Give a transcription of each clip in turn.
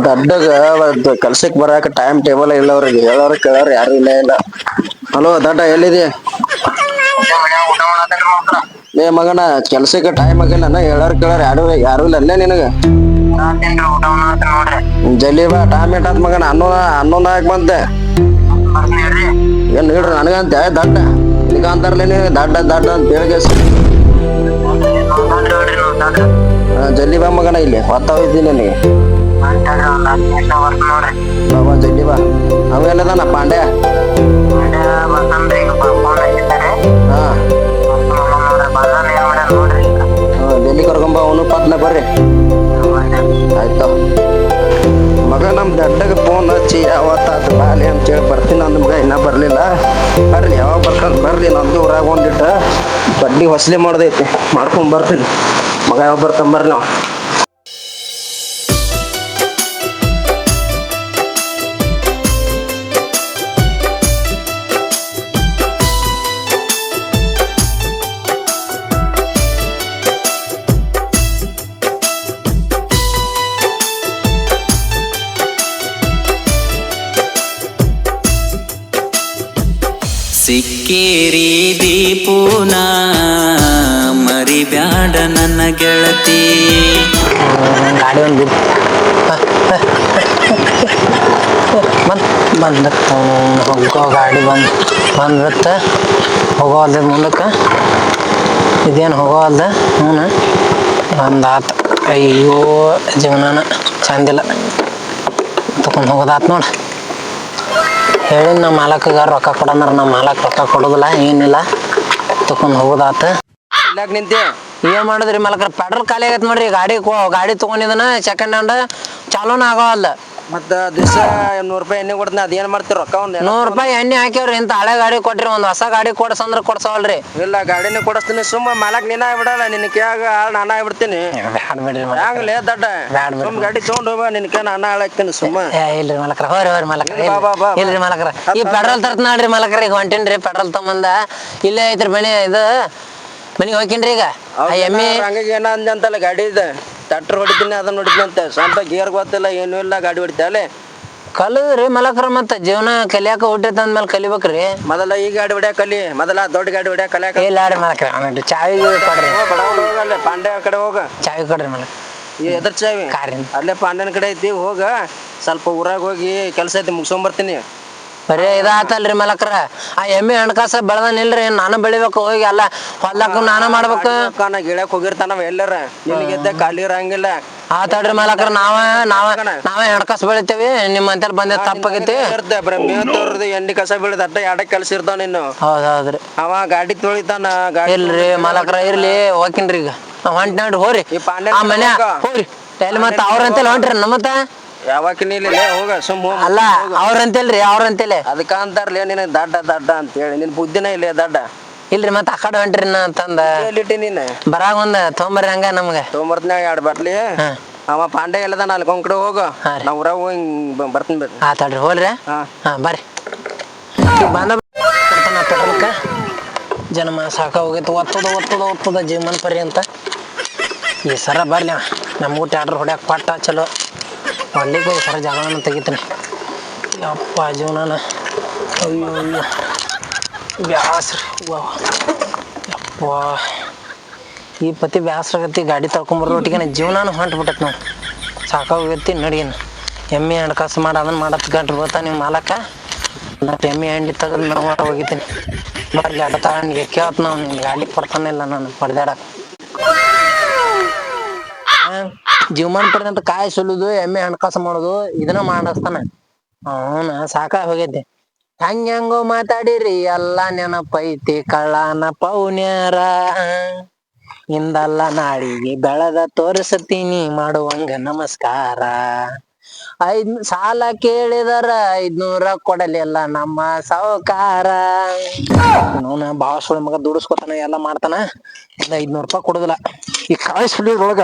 ದಡ್ಡಗ ಕೆಲ್ಸಕ್ ಬರಾಕ time table ಇಲ್ಲ ಅವ್ರಿಗೆ ಹೇಳೋರು ಕೇಳೋರು ಯಾರು ಇಲ್ಲ ಇಲ್ಲ. ಹಲೋ ದಡ್ಡ ಎಲ್ಲಿದೆ? ಏ ಮಗನ ಕೆಲ್ಸಕ್ಕೆ ಟೈಮ್ ಆಗಿಲ್ಲ ಹೇಳೋರ್ ಕೇಳೋರ್ ಯಾರು ಇಲ್ಲ ಅಲ್ಲೇ ನಿನಗ. ಜಲ್ದಿ ಬಾ ಟೈಮ್ ಎಷ್ಟಾತ್ ಮಗನ ಹನ್ನೊಂದ್ ಹಾಕ್ ಬಂತೆ. ಏನ್ ಹೇಳ್ರಿ ನನಗಂತೆ ದಡ್ಡ ಇದಕ್ಕ ಅಂತಾರಲ್ಲ ನೀ ದಡ್ಡ ದಡ್ಡ ಅಂತ ಹೇಳಿಗೆ ಜಲ್ದಿ ಬಾ ಮಗನ ಇಲ್ಲಿ ಹೊತ್ತಾವಿದ್ದೀನಿ ನನಗೆ. ಬಾ ಜಲ್ದಿ ಬಾ. ಅವೆಲ್ಲದಾನ ಪಾಂಡ್ಯ? ಹಾ ಡೆಲ್ಲಿ ಕರ್ಕೊಂಬ ಅವನು ಪಟ್ನ ಬರ್ರಿ. ಆಯ್ತು ಮಗ ನಮ್ ದಡ್ಡಗ ಫೋನ್ ಹಚ್ಚಿ ಯಾವತ್ತಾದ ಬಾಲಿ ಅಂತೇಳಿ ಬರ್ತೀನಿ ಅಂದ ಮಗ ಇನ್ನ ಬರ್ಲಿಲ್ಲ. ಬರ್ಲಿ ಯಾವಾಗ ಬರ್ತಾನ ಬರ್ಲಿ. ನಂದು ಊರಾಗ ಒಂದಿಟ್ಟ ಬಡ್ಡಿ ಹೊಸಲಿ ಮಾಡ್ದೈತಿ ಮಾಡ್ಕೊಂಡ್ ಬರ್ತೀನಿ. ಮಗ ಯಾವಾಗ ಬರ್ತಾನ ಬರ್ಲಿ ನಾವು. ಸಿಕ್ಕೇರಿ ದೀಪೂನ ಮರಿಬ್ಯಾಡ ನನ್ನ ಗೆಳತಿ. ಗಾಡಿ ಒಂದು ಬಂದತ್ತ ಹೋಗೋ ಗಾಡಿ ಬಂದತ್ತ ಹೋಗೋಲ್ದ ಮುಂದಕ್ಕೆ. ಇದೇನು ಹೋಗೋಲ್ದ ಬಂದಾತ. ಅಯ್ಯೋ ಜೀವನಾನ ಚಂದಿಲ್ಲ ತಗೊಂಡು ಹೋಗೋದಾತ್ ನೋಡ. ಹೇಳಿ ನಮ್ಮ ಮಾಲಕ್ಗ ರೊಕ್ಕ ಕೊಡಂದ್ರ ನಮ್ಮ ಮಾಲಕ್ ರೊಕ್ಕ ಕೊಡೋದಿಲ್ಲ ಏನಿಲ್ಲ ತಕೊಂಡ್ ಹೋಗೋದಾತ. ನಿಂತೆ ಏನ್ ಮಾಡಿದ್ರಿ ಮಾಲಕ್ರ ಪೆಟ್ರೋಲ್ ಖಾಲಿ ಆಗೈತೆ ನೋಡ್ರಿ. ಗಾಡಿ ತಗೊಂಡಿದನ ಸೆಕೆಂಡ್ ಹ್ಯಾಂಡ್ ಚಾಲೋನ ಆಗೋಲ್ಲ. ಮತ್ತ ದಿವಸ ₹100 ಎಣ್ಣೆ ಕೊಡ್ತೀನಿ. ಅದೇನ್ ಮಾಡ್ತೀರ ರೊಕ್ಕ? ₹100 ಎಣ್ಣೆ ಹಾಕ್ಯವ್ರಿ. ಇಂತ ಹಳೆ ಗಾಡಿ ಕೊಟ್ರಿ ಒಂದ್ ಹೊಸ ಗಾಡಿ ಕೊಡ್ಸಂದ್ರ ಕೊಡ್ಸವಲ್ರಿ. ಇಲ್ಲ ಗಾಡಿನ ಕೊಡಿಸ್ತೀನಿ. ಸುಮ್ಮ ಮಾಲಕ್ ನೀನ ಆಗ್ಬಿಡಲ್ಲ. ನಿನ್ ಕ್ಯಾಗ ನಾನು ಆಗ್ಬಿಡ್ತೀನಿ. ಹಂಗ್ಲೇ ದಡ್ಡ ಸುಮ್ ಗಾಡಿ ತಗೊಂಡ್ ಹೋಗ. ನಿನ್ ಕ್ಯಾ ನಾನು ಹಾಳಾಕ್ತೀನಿ ಸುಮ್ಮ. ಇಲ್ರಿ ಮಾಲಕ್ರ ಹೋರಿ ಮಾಲಕ್ರ ಇಲ್ರಿ ಮಾಲಕ್ರ ಈ ಪೆಟ್ರೋಲ್ ತರ್ತ ನೋಡ್ರಿ ಮಾಲಕ್ರ. ಈಗ ಹೊಂಟೇನ್ರಿ ಪೆಟ್ರೋಲ್ ತಗೊಂಬಂದ. ಇಲ್ಲೇ ಐತ್ರಿ ಮನಿ. ಇದು ಮನಿಗೆ ಹೋಗ್ಕೇನ್ರಿ ಈಗ. ಎಮ್ಮಿ ಹಂಗಾಗಿ ಏನ ಅಂದಂತಲ್ಲ ಗಾಡಿ ಇದೆ ಟ್ರ್ಯಾಕ್ಟರ್ ಹೊಡಿತೀನಿ ಅದನ್ನ ಹೊಡಿತೀನಿ ಅಂತ. ಸ್ವಲ್ಪ ಗೇರ್ ಗೊತ್ತಿಲ್ಲ ಏನು ಇಲ್ಲ ಗಾಡಿ ಹೊಡಿತಾಲೆ ಕಲದ್ರಿ ಮಲಕ್ರ. ಮತ್ತ ಜೀವನ ಕಲಿಯಾಕ ಹುಟ್ಟಿತ ಅಂದ್ಮೇಲೆ ಕಲಿಬೇಕ್ರಿ. ಮೊದಲ ಈ ಗಾಡಿ ಹೊಡ್ಯಾಕ ಕಲಿ. ಮೊದಲ ದೊಡ್ಡ ಗಾಡಿ ಹೊಡ್ಯಾಕ ಕಲಿಯಾಕ. ಇಲ್ಲ ರೀ ಮಲಕ್ರ ಚಾವಿ ಕೊಡ್ರಿ. ಹೋಗಲ್ಲ ಪಾಂಡ್ಯ ಕಡೆ ಹೋಗ. ಚಾವಿ ಕೊಡ್ರಿ ಮಲಕ್. ಎದ್ರ ಚಾವಿ? ಅಲ್ಲೇ ಪಾಂಡ್ಯನ ಕಡೆ ಐತಿ ಹೋಗ. ಸ್ವಲ್ಪ ಊರಾಗ ಹೋಗಿ ಕೆಲಸ ಐತಿ ಮುಗಿಸ್ಕೊಂಡ್ ಬರ್ತೀನಿ. ಬರೀ ಇದಾತಲ್ರಿ ಮಲಕ್ರ. ಆ ಎಮ್ಮೆ ಹಣಕಾಸ ಬೆಳೆದನಿಲ್ರಿ. ನಾನು ಬೆಳಿಬೇಕು ಹೋಗಿ ಎಲ್ಲ ಹೊಲ್ಲಾಕ ನಾನು ಮಾಡ್ಬೇಕು. ಗಿಳ್ಯಾಕ ಹೋಗಿರ್ತಾನ ಎಲ್ಲಾರ ನಿನಗೆದ್ದ ಖಾಲಿ ಇರಂಗಿಲ್ಲ. ಆತಾಡ್ರಿ ಮಲಕ್ರ. ನಾವೇ ಹಣಕಾಸು ಬೆಳಿತೇವಿ. ನಿಮ್ಮ ಅಂತೇಳಿ ಬಂದ ತಪ್ಪಾಗೈತಿ. ಮೇವ್ತವ್ರದ್ದು ಎಣ್ಣೆ ಕಸ ಬೀಳದ ಅಡ್ಡ ಎರಡಕ್ಕೆ ಕೆಲಸ ಇರ್ತಾವ ನೀನು. ಹೌದೌದ್ರಿ. ಅವ ಗಾಡಿ ತೊಳಿತಾನ. ಇಲ್ರಿ ಮಲಕ್ರ ಇರ್ಲಿ ಹೋಗಿನ್ರಿ ಈಗ ಹೊಂಟ್ ನೋಡ್ರಿ ಹೋರಿ. ಆ ಮನೆ ಹೋಗ್ರಿ ಎಲ್ಲಿ ಮತ್ತ ಅವ್ರಂತೇಳಿ ಹೊಂಟ್ರಿ ನಮ್ಮತ್ತ ಯಾವಾಗ ನೀ ಹೋಗ ಸುಮ್ ಅಲ್ಲ ಅವ್ರಂತೇಳ್ರಿ ಅವ್ರಂತೇಳಿ ಅದಕ್ಕ ಅಂತಾರಲೇ ನಿನ್ ದಡ್ಡ ದಡ್ಡ ಅಂತ ಹೇಳಿ. ನಿನ್ ಬುದ್ಧಿನ ಇಲ್ಲ ದಡ್ಡ. ಇಲ್ರಿ ಮತ್ತ ಆ ಕಡೆ ಹೊಂಟ್ರಿ ಅಂತಂದ ನೀನ್ ಬರಾಗ ಒಂದ್ ತೊಗೊಂಬರ್ರಿ ಹಂಗ ನಮ್ಗ ತೊಗೊಂಬರ್ತೀನಿ 2 ಬಾಟ್ಲಿ. ಅವ ಪಾಂಡೆ ಎಲ್ಲದ ಅಲ್ಲಿ ಕಡೆ ಹೋಗ. ನಾ ಊರಾಗ ಹೋಗಿ ಬರ್ತೀನಿ ಬರ್ರಿ. ಆತಾಡ್ರಿ ಹೋಲ್ರಿ. ಹಾ ಬರ್ರಿ. ಬಂದ ಪೆಟ್ರೋಲ್ಕ ಜನ್ಮ ಸಾಕ ಹೋಗೈತಿ. ಒತ್ತದ ಜೀವನ ಪರಿ ಅಂತ ಈ ಸರ ಬರ್ಲಿ. ನಮ್ಮ ಊಟ ಆರ್ಡ್ರ್ ಹೊಡ್ಯಾಕ ಪಟ್ಟ ಚಲೋ ಒಳ್ಳಿಗೆ ಈ ಸರ ಜಾಗನ ತೆಗಿತೀನಿ. ಯಪ್ಪ ಜೀವನಾನ ಅಯ್ಯೋ ಅಯ್ಯೋ ಬ್ಯಾಸ್ರಿ. ಯಪ್ಪ ಈ ಪತಿ ಬ್ಯಾಸ್ರಾಗತ್ತಿ. ಗಾಡಿ ತಳ್ಕೊಂಬರೋ ಒಟ್ಟಿಗೆ ಜೀವನಾನು ಹೊಂಟ್ಬಿಟ್ಟೈತಿ ನಾವು. ಸಾಕಾಗೋಗೈತಿ ನಡೀನ. ಎಮ್ಮೆ ಹಣಕಾಸು ಮಾಡಿ ಅದನ್ನ ಮಾಡತ್ ಗಂಟ್ರು ಬರ್ತಾ ನೀವು ಮಾಲಕ್ಕ. ಮತ್ತು ಎಮ್ಮೆ ಹಂಡಿ ತೆಗೆದು ನಾವು ಹೋಗಿದ್ದೀನಿ. ಬರ್ಲಿ ಅಡ್ಡ ತಗೊಂಡಿಗೆ ಕೇಳತ್ ನಾವು ನಿಮ್ಗೆ ಗಾಡಿ ಕೊಡ್ತಾನಿಲ್ಲ ನಾನು ಪಡೆದಾಡಕ್ಕೆ. ಜೀವಮಾನ ಪರ್ಯಂತ ಕಾಯಿ ಸುಲಿದು ಎಮ್ಮೆ ಹಣಕಾಸು ಮಾಡೋದು ಇದನ್ನ ಮಾಡಿಸ್ತಾನ ಅವನ. ಸಾಕ ಹೋಗೈತಿ. ಹೆಂಗೋ ಮಾತಾಡಿರಿ ಎಲ್ಲ ನೆನಪೈತಿ ಕಳ್ಳನ ಪೌನ್ಯಾರ. ಇಂದಲ್ಲ ನಾಳಿಗೆ ಬೆಳೆದ ತೋರಿಸತೀನಿ ಮಾಡುವಂಗ ನಮಸ್ಕಾರ. ಸಾಲ ಕೇಳಿದರ 500 ಕೊಡಲಿಲ್ಲ ನಮ್ಮ ಸಾವುಕಾರ. ನೋನ ಬಾಳ ಸುಳಿ ಮಗ ದುಡಿಸ್ಕೊತಾನ ಎಲ್ಲ ಮಾಡ್ತಾನ. 500 ಕೊಡುದಿಲ್ಲ. ಈ ಕಾಯಿ ಸುಲಿಯೊಳಗ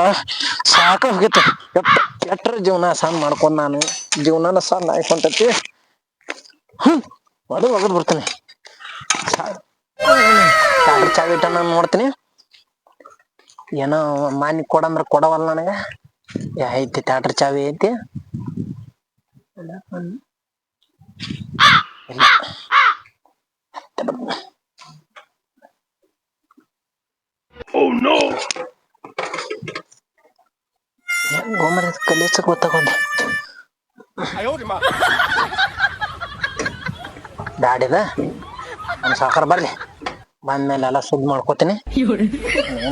ಸಾಕ ಹೋಗೈತಿ. ಎಟ್ರ ಜೀವನ ಸಣ್ಣ ಮಾಡ್ಕೊಂಡ್ ನಾನು ಜೀವನಾನ ಸಣ್ಣ ಆಯ್ಕೊಂತೈತಿ. ಒಗದ್ ಬರ್ತೀನಿ. ಚಾವಿ ಇಟ್ಟ ನಾನು ನೋಡ್ತೀನಿ. ಏನೋ ಮಾನಿ ಕೊಡಂದ್ರ ಕೊಡವಲ್ಲ ನನಗ. ಐತಿ ಟ್ಯಾಟ್ರ್ ಚಾವಿ ಐತಿ. ಗೋಮರ ಕಲಿಯಚ್ಚಕ್ ಗೊತ್ತಾಗೋದು ದಾಡಿದ ನಮ್ಮ ಸಾಕಾರ ಬರ್ಲಿ ಬಂದ್ಮೇಲೆ ಎಲ್ಲ ಸುದ್ದಿ ಮಾಡ್ಕೋತೀನಿ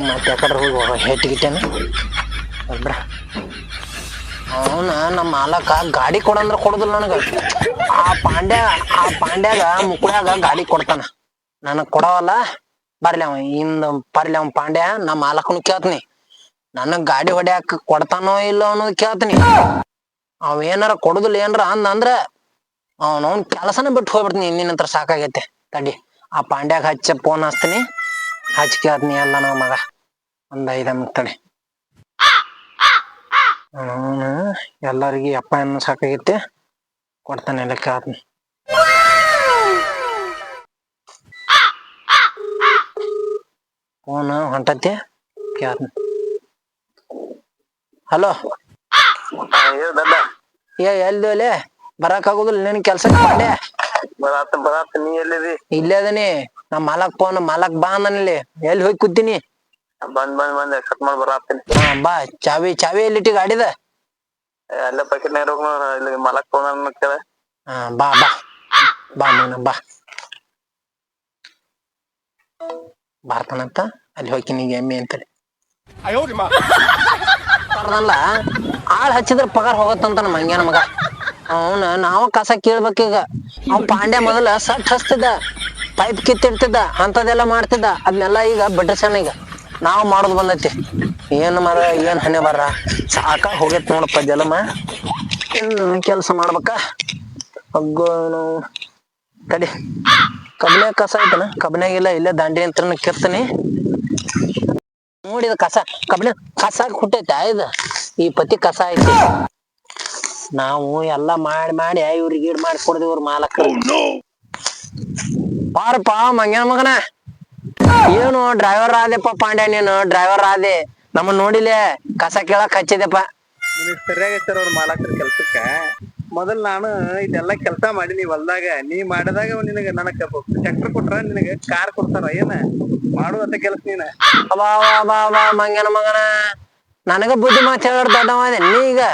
ಮತ್ತೆ ಯಾಕಡ್ರೆ ಹೋಗಿ ಹೇಟಿಗಿಟ್ಟೇನ ಬಿಡ ಅವನ ನಮ್ಮ ಮಾಲಕ ಗಾಡಿ ಕೊಡಂದ್ರ ಕೊಡುದಿಲ್ಲ ನನಗ ಆ ಪಾಂಡ್ಯಾಗ ಮುಕ್ಳ್ಯಾಗ ಗಾಡಿ ಕೊಡ್ತಾನ ನನಗ್ ಕೊಡವಲ್ಲ ಬರ್ಲಿ ಅವ ಇಂದ ಬರ್ಲಿ ಅವ ಪಾಂಡ್ಯ ನಮ್ಮ ಮಾಲಕನು ಕೇಳ್ತೀನಿ ನನಗ್ ಗಾಡಿ ಹೊಡ್ಯಾಕ ಕೊಡ್ತಾನೋ ಇಲ್ಲೋ ಅನ್ನೋದು ಕೇಳ್ತೀನಿ ಅವ ಏನಾರ ಕೊಡುದಿಲ್ಲ ಏನಾರ ಅಂದ್ರ ಅವನವ್ನ ಕೆಲಸನ ಬಿಟ್ಟು ಹೋಗ್ಬಿಡ್ತೀನಿ ಇಂದಿನ ಹತ್ರ ಸಾಕಾಗೈತೆ ತಡಿ ಆ ಪಾಂಡ್ಯಾಗ ಹಚ್ಚ ಫೋನ್ ಹಚ್ತೀನಿ ಹಚ್ಚಿ ಕೇಳ್ತೀನಿ ಎಲ್ಲ ನಮ್ಮ ಮಗ ಒಂದ್ 5 ನಿಮಿಷ ತಡಿ ಎಲ್ಲರಿಗಿ ಅಪ್ಪ ಅನ್ನ ಸಾಕಾಗೈತಿ ಕೊಡ್ತಾನೆ ಎಲ್ಲ ಕೇಳ್ತೀನಿ ಫೋನ್ ಹೊಂಟತಿ ಕೇಳ್ತೀನಿ ಹಲೋ ಎಲ್ಲಿ ಬರಾಕ್ ಆಗುದಿಲ್ಲ ನಿನ್ ಕೆಲ್ಸಕ್ಕೆ ಪಾಂಡೆ ಬರಾತ ನೀ ಎಲ್ಲಿದಿ ಇಲ್ಲೇ ಅದನಿ ನಮ್ ಮಾಲಕ್ ಫೋನ್ ಮಾಲಕ್ ಬಾ ಅಂದನಲ್ಲಿ ಎಲ್ಲಿ ಹೋಗಿ ಕೂತೀನಿ ಬಂದ್ ಕಟ್ ಮಾಡಿ ಬರಾತೀನಿ ಬಾ ಚಾವಿ ಎಲ್ಲಿಟ್ಟಿ ಗಾಡಿದ ಅಲ್ಲ ಪ್ಯಾಕೆಟ್ ಇಲ್ಲಿ ಮಲಕ್ ಫೋನ್ ಕೇಳ ಬಾ ಬಾ ಬಾ ಮನ ಬಾ ಬರ್ತಾನಂತ ಅಲ್ಲಿ ಹೋಗ್ತೀನಿ ಎಮ್ಮೆ ಅಂತೇಳಿ ಬರ್ದಲ್ಲ ಆಳ್ ಹಚ್ಚಿದ್ರ ಪಗಾರ ಹೋಗತ್ತಂತ ನಮ್ಮ ಹಂಗ್ಯಾನ ಮಗ ಅವನ ನಾವ ಕಸ ಕೇಳ್ಬೇಕೀಗ ಅವ್ ಪಾಂಡ್ಯ ಮೊದಲ ಸಟ್ ಹಚ್ತಿದ್ದ ಪೈಪ್ ಕಿತ್ತಿಡ್ತಿದ್ದ ಅಂತದೆಲ್ಲ ಮಾಡ್ತಿದ್ದ ಅದನ್ನೆಲ್ಲ ಈಗ ಬಿಡ್ಸಣ ಈಗ ನಾವ್ ಮಾಡೋದು ಬಂದೈತಿ ಏನ್ ಮರ ಏನ್ ಹಣೆ ಬರ ಸಾಕ ಹೋಗೈತ್ ನೋಡಪ್ಪ ಜಲಮ ಕೆಲ್ಸ ಮಾಡ್ಬೇಕ ಅಗ್ಗೋನು ತಡಿ ಕಬ್ನ್ಯಾಗ ಕಸ ಐತನ ಕಬ್ನ್ಯಾಗಿಲ್ಲ ಇಲ್ಲೇ ದಾಂಡಿ ಅಂತ ಕೆತ್ತನಿ ನೋಡಿದ ಕಸ ಕಬ್ನ್ಯಾಗ ಕಸ ಹುಟ್ಟೈತೆ ಇದು ಈ ಪತಿ ಕಸ ಐತಿ ನಾವು ಎಲ್ಲ ಮಾಡಿ ಇವ್ರಿಗೆ ಈಡ್ ಮಾಡಿ ಕೊಡ್ದೇವ್ ಇವ್ರ ಮಾಲಕ ಬಾರಪ್ಪ ಮಂಗ್ಯಾನ ಮಗನ ಏನು ಡ್ರೈವರ್ ಆದೆಪ್ಪ ಪಾಂಡ್ಯ ನೀನು ಡ್ರೈವರ್ ಆದೆ ನಮ್ಮನ್ ನೋಡಿಲೆ ಕಸ ಕೇಳಕ್ ಹಚ್ಚಿದೆಪ್ಪ ನಿನಗ್ ಸರಿಯಾಗೈತಾರ ಅವ್ರ ಮಾಲಕರ ಕೆಲ್ಸಕ್ಕ ಮೊದಲ್ ನಾನು ಇದೆಲ್ಲ ಕೆಲ್ಸ ಮಾಡೀನಿ ಹೊಲ್ದಾಗ ನೀ ಮಾಡಿದಾಗ ನಿನಗ ನನಗ ಟ್ರ್ಯಾಕ್ಟರ್ ಕೊಟ್ರ ನಿನಗ ಕಾರ್ ಕೊಡ್ತಾರ ಏನ ಮಾಡುವಂತ ಕೆಲ್ಸ ನೀನ ಬಾ ಮಂಗ್ಯಾನ ಮಗನ ನನಗ ಬುದ್ಧಿ ಮಾತು ಹೇಳ ದೊಡ್ಡವಾದೆ ನೀ ಈಗ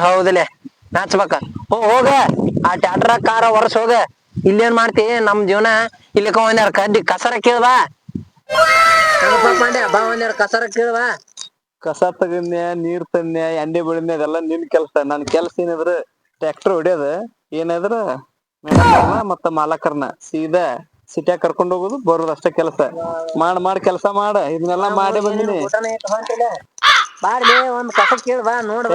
ಹೌದಲೆ ನಾಚ್ಬೇಕ ಹೋಗ ಆ ಟ್ಯಾಕ್ಟರ್ ಕಾರ ವರ್ಷ ಹೋಗ ಇಲ್ಲೇನ್ ಮಾಡ್ತಿ ನಮ್ ಜೀವನ ಇಲ್ಲಿಕ ಒಂದೆರಡು ಕಡ್ಡಿ ಕಸರ ಕೇಳ್ವಾ ಪಾಂಡ್ಯ ಬಾ ಒಂದೆರಡು ಕಸರ ಕೇಳ್ವಾ ಕಸ ತಗನ್ಯ ನೀರ್ ತನ್ಯ ಎಣ್ಣೆ ಬಿಡನ್ಯ ಅದೆಲ್ಲ ನಿನ್ ಕೆಲ್ಸ ನನ್ ಕೆಲ್ಸ ಏನಿದ್ರ ಟ್ರ್ಯಾಕ್ಟರ್ ಹೊಡ್ಯೋದ ಏನಾದ್ರ ಮತ್ತ ಮಾಲಕರ್ನ ಸೀದಾ ಸಿಟ್ಯಾಗ ಕರ್ಕೊಂಡ್ ಹೋಗುದು ಬರೋದು ಅಷ್ಟೇ ಕೆಲಸ ಮಾಡ್ ಕೆಲ್ಸ ಮಾಡ ಇದನ್ನೆಲ್ಲ ಮಾಡೇ ಬಂದಿನಿ ಬಾರ್ಲಿ ಒಂದ್ ಕಸ ಕೇಳ್ವಾ ನೋಡ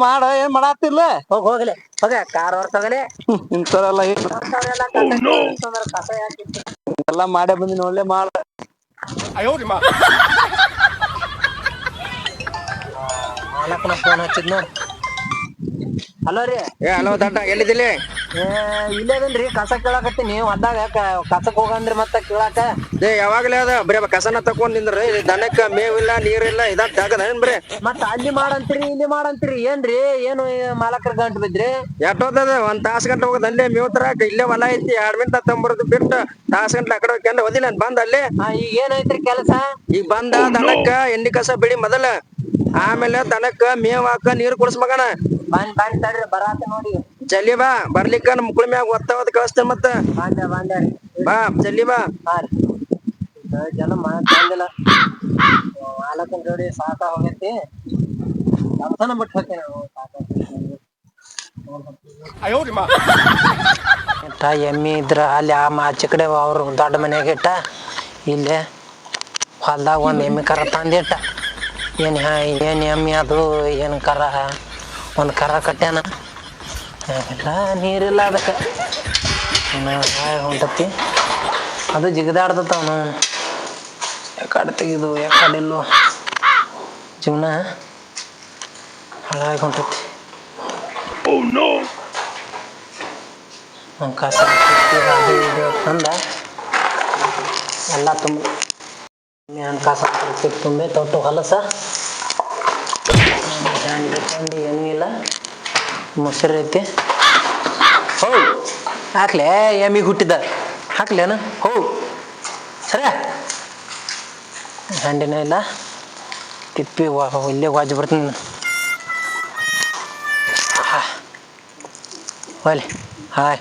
ಮಾಡ ಏನ್ ಮಾಡಾತಿಲ್ಲ ಹೋಗ್ಲಿ ಹೋಗ ಕಾರ್ ಹೊರ್ತ ಹೋಗಲಿ ಇಂಥವ್ರೆಲ್ಲ ಕಸ ಯಾಕಿತ್ತು ಎಲ್ಲ ಮಾಡೇ ಬಂದಿನಿ ಒಳ್ಳೆ ಮಾಡ ಮಾಲಕನ ಫೋನ್ ಹಚ್ಚಿದ್ ನೋಡ್ ಹಲೋ ರೀ ಹಲೋ ದಡ್ಡ ಎಲ್ಲಿದ್ದಿಲ್ಲ ಇಲ್ಲೇದನ್ರಿ ಕಸ ಕೇಳಾಕತ್ತೀನಿ ಹೊಲ್ದಾಗ ಕಸಕ್ ಹೋಗಂದ್ರಿ ಮತ್ತ ಕೇಳಾಕ ಯಾವಾಗ್ಲೇ ಅದ ಬರೀ ಕಸನ ತಕೊಂಡ್ ನಿಂದ್ರಿ ದನಕ್ಕ ಮೇವಿಲ್ಲ ನೀರಿಲ್ಲ ಇದಾಗದ ಏನ್ ಬರೀ ಮತ್ತ ಅಲ್ಲಿ ಮಾಡಂತೀರಿ ಇಲ್ಲಿ ಮಾಡಂತೀರಿ ಏನ್ರಿ ಏನು ಮಾಲಕರ ಗಂಟು ಬಿದ್ರಿ ಎಷ್ಟೋದದ ಒಂದ್ ತಾಸ್ ಗಂಟೆ ಹೋಗದ ಅಲ್ಲೇ ಮೇವ್ ತರಾಕ ಇಲ್ಲೇ ಹೊಲ ಐತಿ 2 ಮಿನಿಟ್ ತಂಬರದು ಬಿಟ್ಟು ತಾಸ್ ಗಂಟ್ಲೆ ಆ ಕಡೆ ಹೋಗ್ಕೊಂಡು ಓದಿಲ್ಲ ಬಂದ ಅಲ್ಲೇ ಈಗ ಏನೈತ್ರಿ ಕೆಲಸ ಈಗ ಬಂದ ದನಕ್ಕ ಎಣ್ಣಿ ಕಸ ಬಿಡಿ ಮೊದಲ ಆಮೇಲೆ ದನಕ್ಕ ಮೇವ್ ಹಾಕ ನೀರ್ ಕುಡ್ಸ್ ಮಗನ ಬಂದ್ ತಡ್ರಿ ಬರಾತ ನೋಡಿ ಜಲ್ದಿ ಬಾ ಬರ್ಲಿಕ್ಕ ಮುಕ್ಳ ಮ್ಯಾಗ ಒತ್ತವತ್ ಕಳಿಸ್ತೇನೆ ಮತ್ತ ಬಾ ಜಲ್ದಿ ಬಾ ಜನ ಬಂದಿಲ್ಲ ಮಾಲಕನ ಜೋಡಿ ಸಾಕ ಹೋಗೈತಿ ಕೆಲಸನ ಬಿಟ್ಟು ಹೋಗ್ತೇನೆ ಎಮ್ಮಿ ಇದ್ರ ಅಲ್ಲಿ ಆಚೆ ಕಡೆ ಅವ್ರು ದೊಡ್ಡ ಮನ್ಯಾಗ ಇಟ್ಟ ಇಲ್ಲೇ ಹೊಲ್ದಾಗ ಒಂದ್ ಎಮ್ಮಿ ಕರ ತಂದಿಟ್ಟ ಏನ್ ಎಮ್ಮಿ ಅದು ಏನ್ ಕರ ಒಂದ್ ಕರ ಕಟ್ಯಾನ ಎಲ್ಲ ನೀರಿಲ್ಲ ಅದಕ್ಕೆ ಹೊಂಟತಿ ಅದು ಜಿಗದಾಡ್ದತ್ತ ಅವನು ಯಾಕಡೆ ತೆಗಿದು ಯಾಕಡಿಲ್ಲೋ ಜೀವನ ಹಾಳಾಗಿ ಹೊಂಟತಿ ಕಸ ಅದು ಇದು ತಂದ ಎಲ್ಲ ತುಂಬ ಕಸ ತುಂಬೆ ತೊಟ್ಟು ಹೊಲಸ ಏನೂ ಇಲ್ಲ ಮೊಸರು ಐತಿ ಹೋ ಹಾಕ್ಲೆ ಎಮ್ಮಿಗೆ ಹುಟ್ಟಿದ ಹಾಕ್ಲೇನ ಹೋ ಸರ ಹಂಡಿನ ಇಲ್ಲ ತಿಪ್ಪಿ ಇಲ್ಲೇ ವಾಜ್ ಬರ್ತೀನಿ ಒಲೆ ಹಾಯ್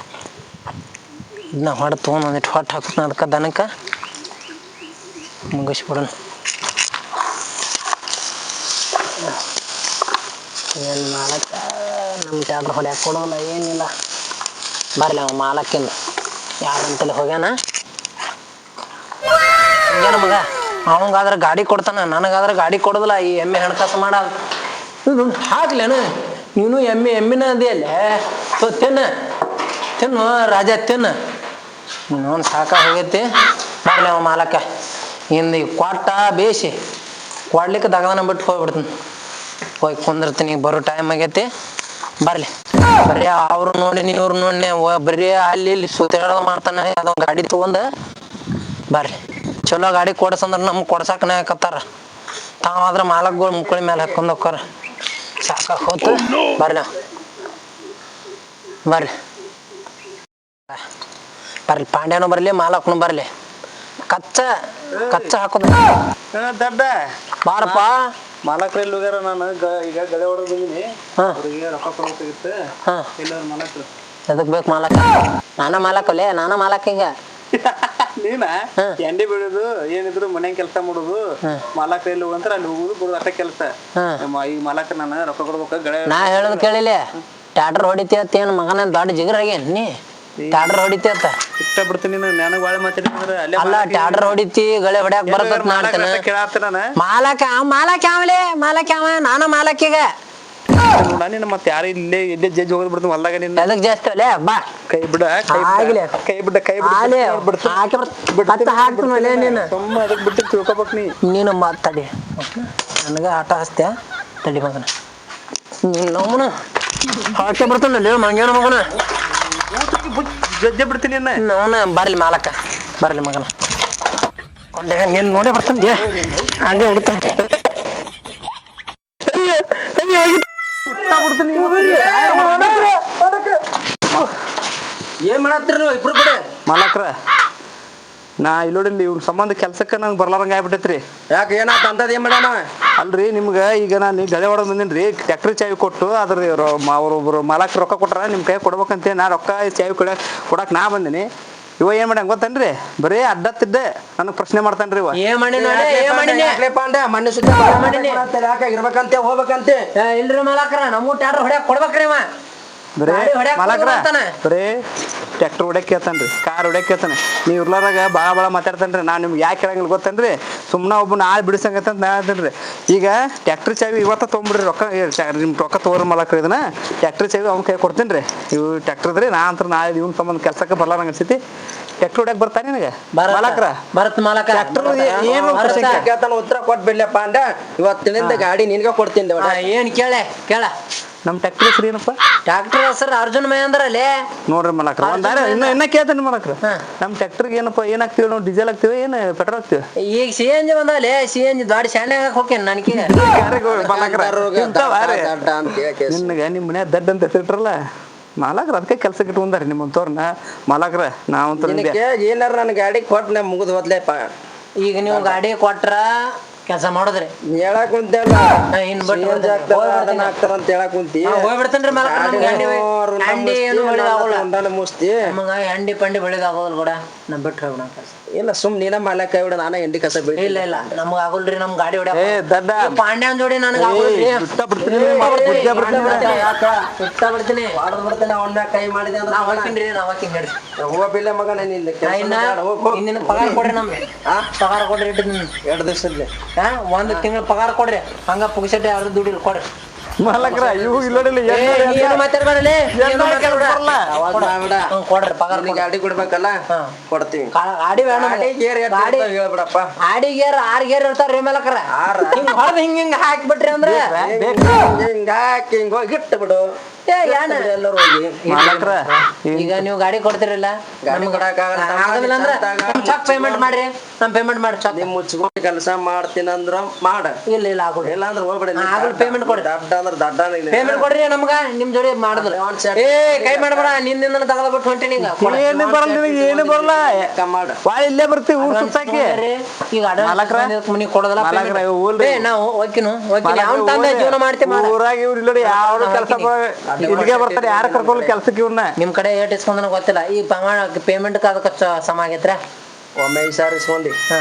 ಇದನ್ನ ಹೊಡೆ ತೊಗೊಂಡು ಒಂದಿಟ್ಟು ಹೊಟ್ಟು ಹಾಕ್ತೀನಿ ಅದಕ್ಕೆ ದನಕ್ಕೆ ಮುಗಿಸ್ಬಿಡೋಣ ಏನು ಮಾಲಕ್ಕ ನಮ್ಮ ಟ್ಯಾಬ್ರ್ ಹೊಡ್ಯಾಕೆ ಕೊಡೋಲ್ಲ ಏನಿಲ್ಲ ಬರಲಿ ಅವ ಮಾಲಕ್ಕಿಂದ ಯಾರಂತಲ್ಲಿ ಹೋಗ್ಯಾನ ಏನು ಮಗ ಅವಂಗಾದ್ರೆ ಗಾಡಿ ಕೊಡ್ತಾನ ನನಗಾದ್ರೆ ಗಾಡಿ ಕೊಡೋದಿಲ್ಲ ಈ ಎಮ್ಮೆ ಹಣಕಾಸು ಮಾಡೋದು ಹಾಕ್ಲೇನು ನೀನು ಎಮ್ಮಿನ ಅದೇ ತಿನ್ನು ರಾಜ ತಿನ್ನು ಇನ್ನೊಂದು ಸಾಕ ಹೋಗೈತಿ ಬರಲಿ ಅವ ಮಾಲಕ್ಕ ಇಂದು ಈ ಕೊಟ್ಟ ಬೇಯಿಸಿ ಕೊಡ್ಲಿಕ್ಕೆ ದಗದನ ಬಿಟ್ಟು ಹೋಗ್ಬಿಡ್ತೀನಿ ಹೋಗಿ ಕುಂದಿರ್ತೀನಿ ಈಗ ಬರೋ ಟೈಮ್ ಆಗೈತಿ ಬರಲಿ ಬರೀ ಅವ್ರು ನೋಡಿ ನೀವ್ರು ನೋಡಿ ಬರೀ ಅಲ್ಲಿ ಇಲ್ಲಿ ಸುತ್ತಾಡೋದು ಮಾಡ್ತಾನೆ ಅದೊಂದು ಗಾಡಿ ತೊಗೊಂಡು ಬರ್ರಿ ಚಲೋ ಗಾಡಿ ಕೊಡ್ಸಂದ್ರೆ ನಮ್ಗೆ ಕೊಡ್ಸಕ್ಕನೇ ಹಾಕತ್ತಾರ ತಾವಾದ್ರೆ ಮಾಲಕ್ಗಳು ಮುಕ್ಕಳಿ ಮೇಲೆ ಹಾಕೊಂಡು ಹೋಗ್ತಾರ ಸಾಕ ಹೋತು ಬರ್ಲಿ ಬರ್ರಿ ಬರ್ಲಿ ಪಾಂಡ್ಯನೂ ಬರಲಿ ಮಾಲಕ್ನು ಬರಲಿ ಕಚ್ಚ ಹಾಕೋದು ದಡ್ಡ ಬಾರಪ್ಪ ಮಾಲಕ್ರ ಎಲ್ಲಿ ಹೋಗ್ಯಾರ ನಾನು ಈಗ ಗದೆ ಹೊಡೆದು ಬಂದಿನಿ ಅವ್ರಿಗೆ ರೊಕ್ಕ ಕೊಡಬೇಕಾಗಿತ್ತು ಎಲ್ಲಾರು ಮಾಲಕ್ರು ಎದಕ್ ಬೇಕು ಮಾಲಕ ನಾನ ಮಾಲಕ ಈಗ ನೀನ ಎಂಡಿ ಬೆಳೆದು ಏನಿದ್ರು ಮನ್ಯಾಗ ಕೆಲಸ ಮಾಡೋದು ಮಾಲಕ್ರ ಎಲ್ಲಿ ಹೋಗಂತಾರ ಅಲ್ಲಿ ಹೋಗುದು ಬರೋದು ಅಷ್ಟೇ ಕೆಲಸ ಈಗ ಮಾಲಕ್ರ ನಾನು ರೊಕ್ಕ ಕೊಡ್ಬೇಕ ಗಳೆ ನಾ ಹೇಳೋದು ಕೇಳಿಲ್ಲ ಟ್ಯಾಟ್ರ್ ಹೊಡಿತೀಯತ್ತ ಏನು ಮಗನ ದೊಡ್ಡ ಜಿಗರಾಗೇನ್ ನೀ ಟ್ಯಾಟ್ರ್ ಹೊಡಿತೀಯತ್ತ ಇಷ್ಟ ಬಿಡ್ತೀನಿ ನನಗೆ ಬಾಳೆ ಮಾತಾಡಿದ್ರೆ ಅಲ್ಲ ಟ್ಯಾಟ್ರ್ ಹೊಡಿತಿ ಗಳೆ ಹೊಡ್ಯಾಕ ಬರತ್ತ ಮಾಡ್ತಾನೆ ಕೇಳಾತ ನಾನು ಮಾಲಕ ಅವ ನಾನ ಮಾಲಕೀಗ ನಿನ್ನ ಮತ್ತೆ ಯಾರು ಇಲ್ಲೇ ಎದ್ದೆ ಜಜ್ಜಿ ಹೋಗೋದು ಬಿಡ್ತೀನಿ ಹೊಲ್ದಾಗ ನಿನ್ನ ಎದಕ್ ಜಾಸ್ತಿ ಅಲ್ಲೇ ಬಾ ಕೈ ಬಿಡ ಹಾಕ್ತೀನಲ್ಲೇ ನೀನು ಸುಮ್ಮ ಅದಕ್ಕೆ ಬಿಟ್ಟು ತಿಳ್ಕೊಬೇಕು ನೀನು ಮಾತಾಡಿ ನನಗ ಆಟ ಹಚ್ತ್ಯಾ ತಡಿ ಮಗನ ನೀನು ನಮ್ಮನ ಹಾಕಿ ಬರ್ತಾನಲ್ಲಿ ಮಂಗೇನ ಮಗನ ಜಜ್ಜೆ ಬಿಡ್ತೀನಿ ಅವನ ಬರ್ಲಿ ಮಾಲಕ ಬರ್ಲಿ ಮಗನ ನೀನು ನೋಡೇ ಬರ್ತಾನೆ ಹಾಗೆ ಹೊಡಿತಾನೆ ಏನ್ ಮಾಡತ್ತೀರಿ ನೀವು ಇಬ್ರು ಕಡೆ ಮಾಲಕ್ರ ನಾ ಇಲ್ಲೋಡಿಲ್ಲಿ ಇವ್ನ ಸಂಬಂಧ ಕೆಲ್ಸಕ್ಕೆ ನಂಗೆ ಬರ್ಲಾರಂಗ ಆಗ್ಬಿಟ್ಟೈತ್ರಿ ಯಾಕೆ ಏನಾತ ಅಂತದ್ ಏನ್ ಮಾಡ್ಯಾನ ಅಲ್ರಿ ನಿಮ್ಗೆ ಈಗ ನಾನು ಗದೆ ಹೊಡೆದ್ ಬಂದಿನ್ರಿ ಟ್ಯಾಕ್ಟ್ರಿ ಚಾವಿ ಕೊಟ್ಟು ಅದ್ರ ಅವ್ರೊಬ್ರು ಮಾಲಕ್ರ ರೊಕ್ಕ ಕೊಟ್ರ ನಿಮ್ ಕೈ ಕೊಡ್ಬೇಕಂತ ನಾ ರೊಕ್ಕ ಚಾವಿ ಕೊಡಕ್ ನಾ ಬಂದಿನಿ ಇವ ಏನ್ ಮಾಡ್ಯಾನ ಗೊತ್ತನ್ರಿ ಬರೀ ಅಡ್ಡತ್ತಿದ್ದೆ ನನಗ್ ಪ್ರಶ್ನೆ ಮಾಡ್ತಾನ್ರಿ ಇವ ಮಣ್ಣು ಸುತ್ತ ಇರ್ಬೇಕಂತೆ ಹೋಗ್ಬೇಕಂತೆ ಇಲ್ರಿ ಮಾಲಕ್ರ ನಮ್ಮ ಟ್ಯಾಟ್ರ್ ಹೊಡ್ಯಾಕ ಕೊಡ್ಬೇಕ್ರಿ ಅವ ಬರೇ ಮಾಲಕ್ರ ಬರೇ ಟ್ಯಾಕ್ಟರ್ ಹೊಡ್ಯಾಕ ಕೇಳ್ತಾನ್ರಿ ಕಾರ್ ಹೊಡ್ಯಾಕ ಕೇಳ್ತಾನೆ ನೀವ್ ಇರ್ಲಾರಾಗ ಭಾಳ ಮಾತಾಡ್ತಾನ್ರಿ ನಾನ್ ನಿಮ್ಗೆ ಯಾಕೆ ಕೇಳಂಗಿಲ್ಲ ಗೊತ್ತನ್ರಿ ಸುಮ್ಮನೆ ಒಬ್ಬನ ಆಳ್ ಬಿಡಿಸಂಗತ್ತ ನಾ ಹೇಳ್ತೇನ್ರಿ ಈಗ ಟ್ಯಾಕ್ಟ್ರಿ ಚಾವಿ ಇವತ್ತ ತೊಗೊಂಬಿಡ್ರಿ ರೊಕ್ಕ ನಿಮ್ ರೊಕ್ಕ ತಗೋರ್ ಮಾಲಕ್ರ ಇದನ್ನ ಟ್ಯಾಕ್ಟ್ರಿ ಚಾವಿ ಅವ್ನ ಕೈ ಕೊಡ್ತೇನ್ರಿ ಇವು ಟ್ಯಾಕ್ಟರ್ದ್ರಿ ನಾ ಅಂತ ನಾಳೆ ಇವ್ನ ಸಂಬಂಧ ಕೆಲ್ಸಕ್ಕೆ ಬರ್ಲಾರಂಗ ಅನ್ಸೈತಿ ಟ್ಯಾಕ್ಟರ್ ಹೊಡ್ಯಾಕ ಬರ್ತಾನೆ ನಿನಗೆ ಮಾಲಕ್ರ ಬರತ್ ಮಾಲಕ ಟ್ಯಾಕ್ಟರ್ ಏನು ಉತ್ತರ ಕೊಟ್ಬಿಡ್ಲಪ್ಪ ಅಂದ ಇವತ್ತಿನಿಂದ ಗಾಡಿ ನಿನ್ಗ ಕೊಡ್ತೀನಿ ಏನ್ ಕೇಳ ನಮ್ ಟ್ಯಾಕ್ಟರ್ ಹೆಸರು ಏನಪ್ಪ ಟ್ಯಾಕ್ಟರ್ ಹೆಸರು ಅರ್ಜುನ್ ಮಹೇಂದ್ರ ಅಲ್ಲೇ ನೋಡ್ರಿ ಮಾಲಕ್ರ ಇನ್ನ ಕೇಳ್ತೇನೆ ಮಾಲಕ್ರ ನಮ್ ಟ್ಯಾಕ್ಟರ್ಗೆ ಏನಪ್ಪ ಏನ್ ಹಾಕ್ತಿವಿ ನಾವು ಡೀಸೆಲ್ ಹಾಕ್ತಿವಿ ಏನ್ ಪೆಟ್ರೋಲ್ ಹಾಕ್ತಿವಿ ಈಗ CNG ಬಂದಲ್ಲೇ CNG ದೊಡ್ಡ ಶಾಣ್ಯಾಗ ಹೋಗ್ತೇನೆ ನನಗೆ ನಿನ್ಗ ನಿಮ್ ಮನ್ಯಾಗ ದಡ್ಡ ಅಂತ ಹೆಸರಿಟ್ರಲ್ಲ ಮಾಲಕ್ರ ಅದಕ್ಕೆ ಕೆಲ್ಸಕ್ಕೆ ಇಟ್ಕೊಂಡಾರಿ ನಿಮ್ಮಂತವ್ರನ್ನ ಮಾಲಕ್ರ ನಾವಂತ ಏನಾರ ನನ್ ಗಾಡಿ ಕೊಟ್ಟು ನಾ ಮುಗಿದ್ ಹೋದ್ಲೇಪ ಈಗ ನೀವು ಗಾಡಿ ಕೊಟ್ರ ಕೆಲಸ ಮಾಡೋದ್ರಿ ಹೇಳಕ್ ಕುಂತೇವಲ್ಲ ಹಾಕ್ತಾರಂತ ಹೇಳಕ್ ಕುಂತಿ ಹೋಗ್ಬಿಡ್ತೇನ್ರಿ ಎಂಡಿ ಪಂಡಿ ಬೆಳಿದಾಗೋದಿಲ್ಲ ಕೂಡ ನಮ್ ಬಿಟ್ಟು ಹೋಗ್ಬಿಡ ಇಲ್ಲ ಸುಮ್ ನೀನ ಮಾಲಕ್ ಕೈ ಬಿಡ ನಾನ ಎಂಡಿ ಕಸ ಬಿಡಿ ಇಲ್ಲ ನಮ್ಗ ಆಗೋಲ್ರಿ ನಮ್ ಗಾಡಿ ಹೊಡ್ಯಾಕ ಪಾಂಡ್ಯನ್ ಜೋಡಿ ನನಗ ಬಿಡ್ತೀನಿ ಅವನ್ನ ಕೈ ಮಾಡಿದೆ ನಾ ಹಾಕಿನ್ರಿ ಹೋಗ್ಬಿಲ್ಲ ಮಗನ ಇನ್ನಿನ ಪಗಾರ ಕೊಡ್ರಿ ನಮ್ಗೆ ಪಗಾರ ಕೊಡ್ರಿ ಇಟ್ಟಿದ್ದೀನಿ 2 ದಿವಸದಲ್ಲಿ ಒಂದ್ ತಿಂಗಳ ಪಗಾರ ಕೊಡ್ರಿ ಹಂಗ ಪುಗ್ಸಟ್ಟೆ ಯಾರು ದುಡ್ಡಿಲ್ಲ ಕೊಡ್ರಿ ಮಾಲಕ್ರ ಇವು ಇಲ್ಲೋಡಿಲ್ಲ ಮಾತಾಡ್ಬೇಡಲಿ ಕೊಡ್ರಿ ಪಗಾರ ಗಾಡಿ ಕೊಡ್ಬೇಕಲ್ಲ ಕೊಡ್ತೀವಿ ಗಾಡಿ ಹೇಳ್ಬಿಡಪ್ಪ ಗಾಡಿ ಗೇರ್ 6 ಗೇರ್ ಇರ್ತಾರ್ರಿ ಮಾಲಕ್ರ ಹಿಂಗ್ ಹೊಡೆದ್ ಹಿಂಗ ಹಾಕ್ಬಿಟ್ರಿ ಅಂದ್ರೆ ಹಿಂಗ ಹಾಕಿ ಹಿಂಗ ಹೋಗಿ ಇಟ್ಟು ಬಿಡು ಎಲ್ಲರೂ ಹೋಗಿ ಈಗ ನೀವು ಗಾಡಿ ಕೊಡ್ತಿರಲ್ಲ ಆಗೋದಿಲ್ಲ ಅಂದ್ರೆ ಚೆಕ್ ಪೇಮೆಂಟ್ ಮಾಡ್ರಿ ನಮ್ ಪೇಮೆಂಟ್ ಮಾಡಿ ಚೊಕ್ಕ. ನಿಮ್ ಮುಚ್ಕೊಂಡು ಕೆಲಸ ಮಾಡ್ತೀನಿ ಅಂದ್ರ ಮಾಡ, ಇಲ್ಲ ಆಗೋದು. ಇಲ್ಲ ಅಂದ್ರೆ ಹೋಗ್ಬೇಡ. ಆಗಲ್ಲ, payment ಕೊಡಿ. ದಡ್ಡ ಅಂದ್ರೆ ದಡ್ಡ ಪೇಮೆಂಟ್ ಕೊಡ್ರಿ ನಮ್ಗ, ನಿಮ್ ಜೋಡಿ ಮಾಡಿದ್ರು. ಏ ಕೈ ಮಾಡ್ಬೇಡ, ನಿಂದಿಂದ ತಗದ್ಬಿಟ್ಟು ಹೊಂಟೇನಿ ಈಗ. ಏನು ಬರಲ್ಲ ನಿನಗೆ, ಏನು ಬರಲ್ಲ. ಮಾಡ ಬಾಳ ಇಲ್ಲೇ ಬರ್ತೀವಿ ಊರ್ ಸುತ್ತಾಕಿ. ಈಗ ಮನಿ ಕೊಡೋದಲ್ಲ. ಏ ನಾವು ಹೋಗಿನು ಅವ್ನ ತಂದೆ ಜೀವನ ಮಾಡ್ತೀವಿ. ಊರಾಗ ಇವ್ರು ಇಲ್ಲ ಯಾವ ಕೆಲಸ ಇಲ್ಲಿಗೆ ಬರ್ತಾರೆ, ಯಾರು ಕರ್ಕೊಳ್ಳಿ ಕೆಲ್ಸಕ್ಕೆ ಇವ್ರನ್ನ. ನಿಮ್ ಕಡೆ ಏಟ್ ಇಸ್ಕೊಂಡ್ ಗೊತ್ತಿಲ್ಲ. ಈ ಪೇಮೆಂಟ್ ಅದಕ್ಕೆ ಸಮ ಆಗೈತ್ರ. ಒಮ್ಮೆ 5,000 ಇಸ್ಕೊಂಡಿ, ಹಾ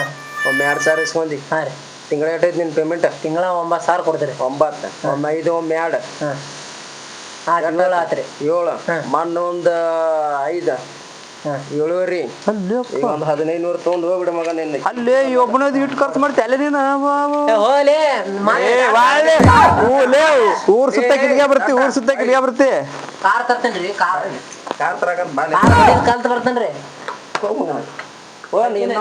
ಒಮ್ಮೆ 2,000 ಇಸ್ಕೊಂಡಿ. ಹಾ ರೀ, ತಿಂಗಳ ಎಷ್ಟೈತಿ ನಿನ್ ಪೇಮೆಂಟ್? ತಿಂಗಳ 9,000 ಕೊಡ್ತೀರಿ. 9, ಒಮ್ಮೆ 5, ಒಮ್ಮೆ 2, ಹಾ 7 ಆತ್ರಿ. 7 ಮಣ್ಣು ಒಂದು 5, 7 ರೀ. ಈಗ ಒಂದು 1500 ತಗೊಂಡ್ ಹೋಗ್ಬಿಡ ಮಗ. ನಿನ್ನ ಅಲ್ಲೇ ಒಬ್ಬನದ್ ಇಟ್ಟು ಖರ್ಚು ಮಾಡ್ತಿ ಅಲ್ಲೇ ನೀನು. ಹೋಲೆ ಊರ್ ಸುತ್ತಾಕಿ ಇಲ್ಲಿಗೆ ಬರ್ತಿ, ಊರ್ ಸುತ್ತಾಕಿ ಇಲ್ಲಿಗೆ ಬರ್ತಿ. ಕಾರ್ ತರ್ತೇನ್ರಿ, ಕಾರ್ ತರಕಂತ ಬಾಲೆ ಕಲ್ತ್ ಬರ್ತೇನ್ರಿ. ಹೋಗ ನೀನು